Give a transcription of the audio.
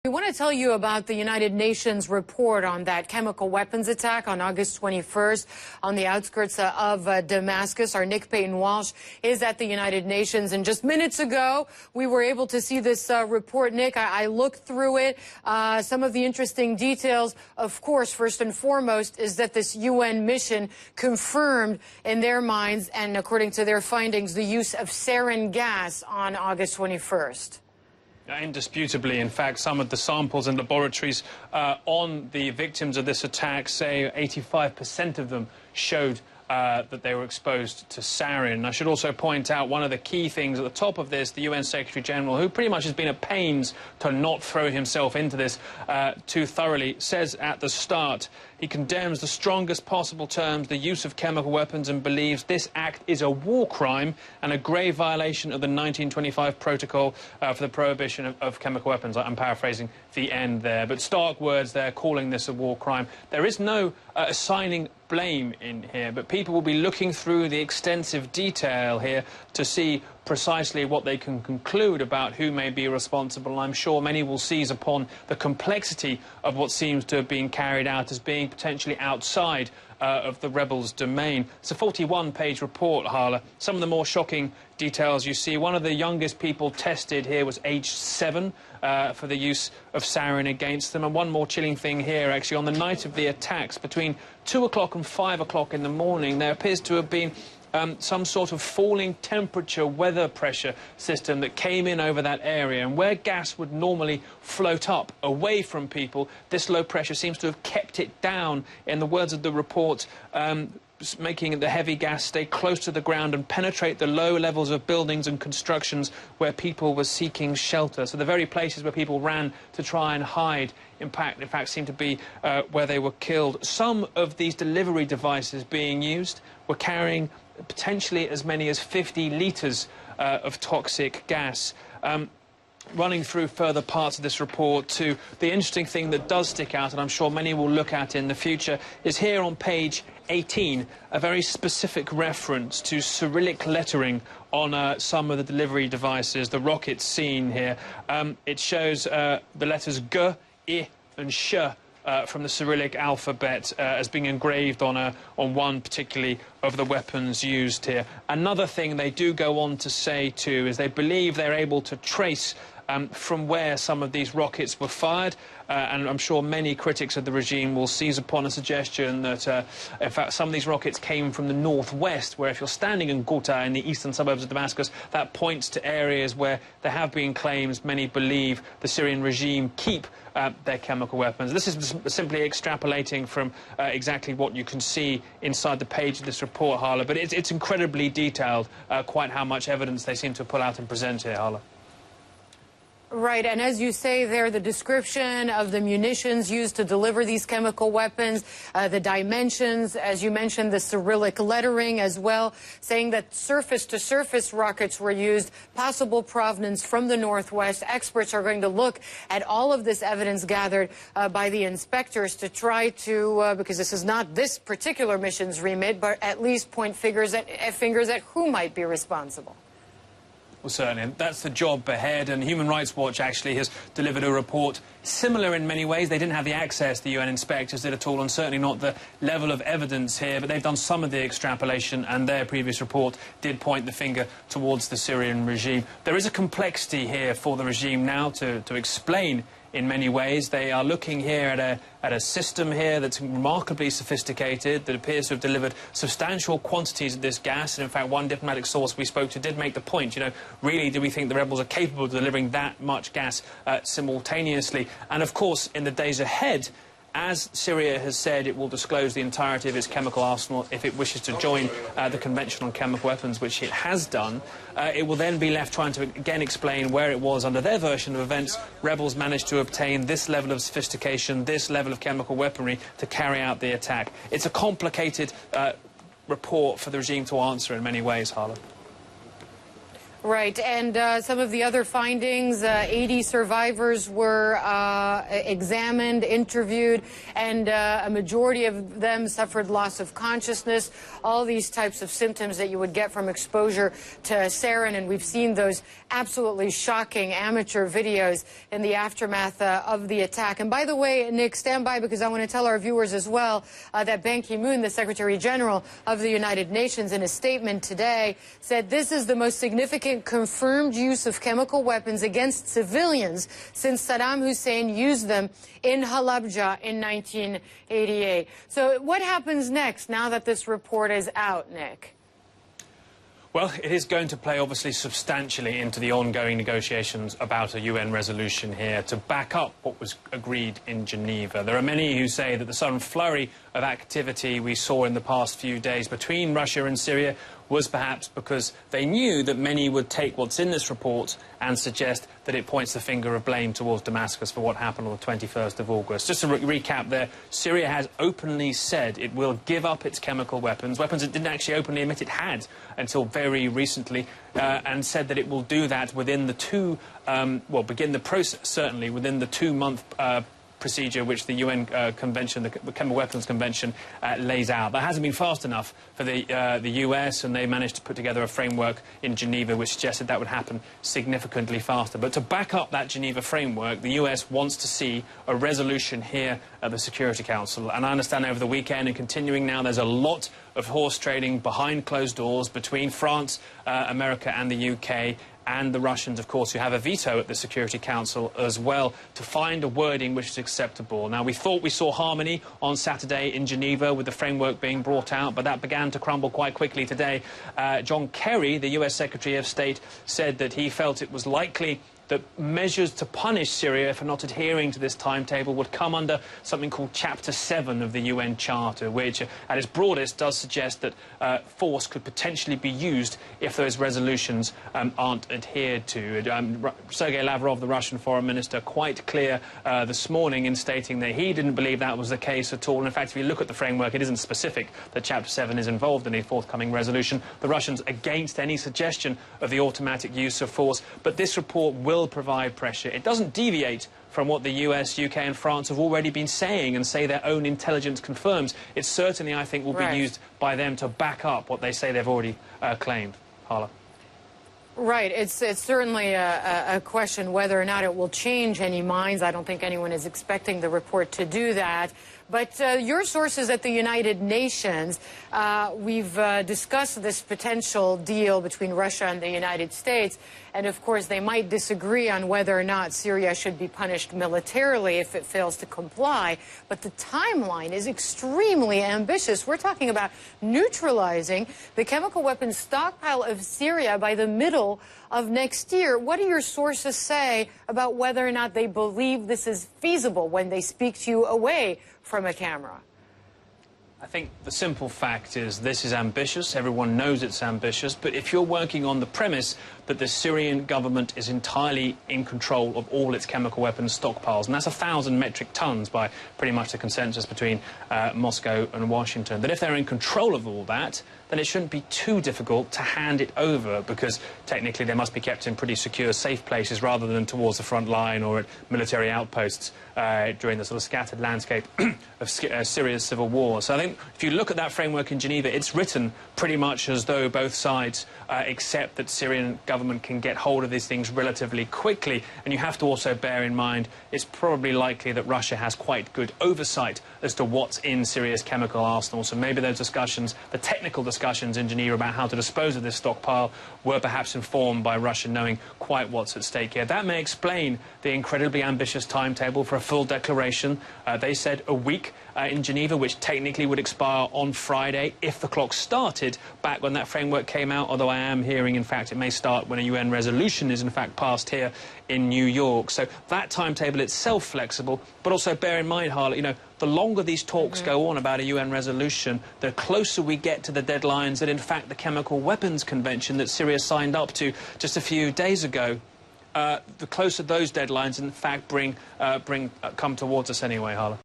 We want to tell you about the United Nations report on that chemical weapons attack on August 21st on the outskirts of Damascus. Our Nick Payton-Walsh is at the United Nations, and just minutes ago we were able to see this report. Nick, I looked through it. Some of the interesting details, of course, first and foremost, is that this UN mission confirmed in their minds and according to their findings the use of sarin gas on August 21st. Indisputably, in fact, some of the samples in laboratories on the victims of this attack say 85% of them showed that they were exposed to sarin. I should also point out one of the key things at the top of this, the UN Secretary General, who pretty much has been at pains to not throw himself into this too thoroughly, says at the start he condemns the strongest possible terms the use of chemical weapons and believes this act is a war crime and a grave violation of the 1925 Protocol for the Prohibition of Chemical Weapons. I'm paraphrasing the end there, but stark words there, calling this a war crime. There is no assigning blame in here, but people will be looking through the extensive detail here to see precisely what they can conclude about who may be responsible. I'm sure many will seize upon the complexity of what seems to have been carried out as being potentially outside of the rebels' domain. It's a 41-page report, Hala. Some of the more shocking details you see. One of the youngest people tested here was aged 7 for the use of sarin against them. And one more chilling thing here, actually, on the night of the attacks, between 2 o'clock and 5 o'clock in the morning, there appears to have been some sort of falling temperature weather pressure system that came in over that area, and where gas would normally float up away from people, this low pressure seems to have kept it down, in the words of the report, making the heavy gas stay close to the ground and penetrate the low levels of buildings and constructions where people were seeking shelter. So the very places where people ran to try and hide, in fact seemed to be where they were killed. Some of these delivery devices being used were carrying potentially as many as 50 litres of toxic gas. Running through further parts of this report to the interesting thing that does stick out, and I'm sure many will look at in the future, is here on page 18, a very specific reference to Cyrillic lettering on some of the delivery devices, the rockets seen here. It shows the letters G, I and Sh from the Cyrillic alphabet as being engraved on one particularly of the weapons used here. Another thing they do go on to say too is they believe they're able to trace from where some of these rockets were fired, and I'm sure many critics of the regime will seize upon a suggestion that, in fact, some of these rockets came from the northwest, where if you're standing in Ghouta in the eastern suburbs of Damascus, that points to areas where there have been claims, many believe, the Syrian regime keep their chemical weapons. This is simply extrapolating from exactly what you can see inside the page of this report, Hala, but it's incredibly detailed, quite how much evidence they seem to pull out and present here, Hala. Right, and as you say there, the description of the munitions used to deliver these chemical weapons, the dimensions, as you mentioned, the Cyrillic lettering as well, saying that surface-to-surface rockets were used, possible provenance from the northwest. Experts are going to look at all of this evidence gathered by the inspectors to try to, because this is not this particular mission's remit, but at least point fingers at who might be responsible. Well, certainly, that's the job ahead, and Human Rights Watch actually has delivered a report similar in many ways. They didn't have the access the UN inspectors did at all, and certainly not the level of evidence here, but they've done some of the extrapolation, and their previous report did point the finger towards the Syrian regime. There is a complexity here for the regime now to explain in many ways. They are looking here at a system here that's remarkably sophisticated, that appears to have delivered substantial quantities of this gas. And in fact, one diplomatic source we spoke to did make the point, you know, really do we think the rebels are capable of delivering that much gas simultaneously? And of course, in the days ahead, as Syria has said, it will disclose the entirety of its chemical arsenal if it wishes to join the Convention on Chemical Weapons, which it has done. It will then be left trying to again explain where it was under their version of events rebels managed to obtain this level of sophistication, this level of chemical weaponry to carry out the attack. It's a complicated report for the regime to answer in many ways, Hala. Right, and some of the other findings, 80 survivors were examined, interviewed, and a majority of them suffered loss of consciousness, all these types of symptoms that you would get from exposure to sarin, and we've seen those absolutely shocking amateur videos in the aftermath of the attack. And by the way, Nick, stand by, because I want to tell our viewers as well that Ban Ki-moon, the Secretary General of the United Nations, in a statement today said this is the most significant confirmed use of chemical weapons against civilians since Saddam Hussein used them in Halabja in 1988. So what happens next now that this report is out, Nick? Well, it is going to play, obviously, substantially into the ongoing negotiations about a UN resolution here to back up what was agreed in Geneva. There are many who say that the sudden flurry of activity we saw in the past few days between Russia and Syria was perhaps because they knew that many would take what's in this report and suggest that it points the finger of blame towards Damascus for what happened on the 21st of August. Just to recap there, Syria has openly said it will give up its chemical weapons it didn't actually openly admit it had until very recently, and said that it will do that within the begin the process, certainly, within the 2-month procedure which the UN Convention, the Chemical Weapons Convention, lays out. That hasn't been fast enough for the US, and they managed to put together a framework in Geneva which suggested that would happen significantly faster. But to back up that Geneva framework, the US wants to see a resolution here at the Security Council. And I understand over the weekend and continuing now, there's a lot of horse trading behind closed doors between France, America and the UK, and the Russians, of course, who have a veto at the Security Council as well, to find a wording which is acceptable. Now, we thought we saw harmony on Saturday in Geneva with the framework being brought out, but that began to crumble quite quickly today. John Kerry, the US Secretary of State, said that he felt it was likely that measures to punish Syria for not adhering to this timetable would come under something called Chapter 7 of the UN Charter, which, at its broadest, does suggest that force could potentially be used if those resolutions aren't adhered to. Sergei Lavrov, the Russian foreign minister, quite clear this morning in stating that he didn't believe that was the case at all. And in fact, if you look at the framework, it isn't specific that Chapter 7 is involved in a forthcoming resolution. The Russians against any suggestion of the automatic use of force, but this report will provide pressure. It doesn't deviate from what the US, UK and France have already been saying and say their own intelligence confirms. It certainly, I think, will be used by them to back up what they say they've already claimed. Hala. Right. It's certainly a question whether or not it will change any minds. I don't think anyone is expecting the report to do that. But your sources at the United Nations, we've discussed this potential deal between Russia and the United States. And, of course, they might disagree on whether or not Syria should be punished militarily if it fails to comply. But the timeline is extremely ambitious. We're talking about neutralizing the chemical weapons stockpile of Syria by the middle of next year. What do your sources say about whether or not they believe this is feasible when they speak to you away from a camera? I think the simple fact is this is ambitious. Everyone knows it's ambitious. But if you're working on the premise that the Syrian government is entirely in control of all its chemical weapons stockpiles, and that's 1,000 metric tons by pretty much the consensus between Moscow and Washington, that if they're in control of all that, then it shouldn't be too difficult to hand it over, because technically they must be kept in pretty secure, safe places rather than towards the front line or at military outposts during the sort of scattered landscape of Syria's civil war. So I think if you look at that framework in Geneva, it's written pretty much as though both sides accept that Syrian government can get hold of these things relatively quickly. And you have to also bear in mind it's probably likely that Russia has quite good oversight as to what's in Syria's chemical arsenal. So maybe those discussions, the technical discussions in Geneva about how to dispose of this stockpile, were perhaps informed by Russia knowing quite what's at stake here. That may explain the incredibly ambitious timetable for a full declaration. They said a week in Geneva, which technically would expire on Friday if the clock started back when that framework came out, although I am hearing, in fact, it may start when a UN resolution is, in fact, passed here in New York. So that timetable itself flexible, but also bear in mind, Harley, you know, the longer these talks go on about a UN resolution, the closer we get to the deadlines that, in fact, the Chemical Weapons Convention that Syria signed up to just a few days ago, the closer those deadlines, in fact, come towards us anyway, Harley.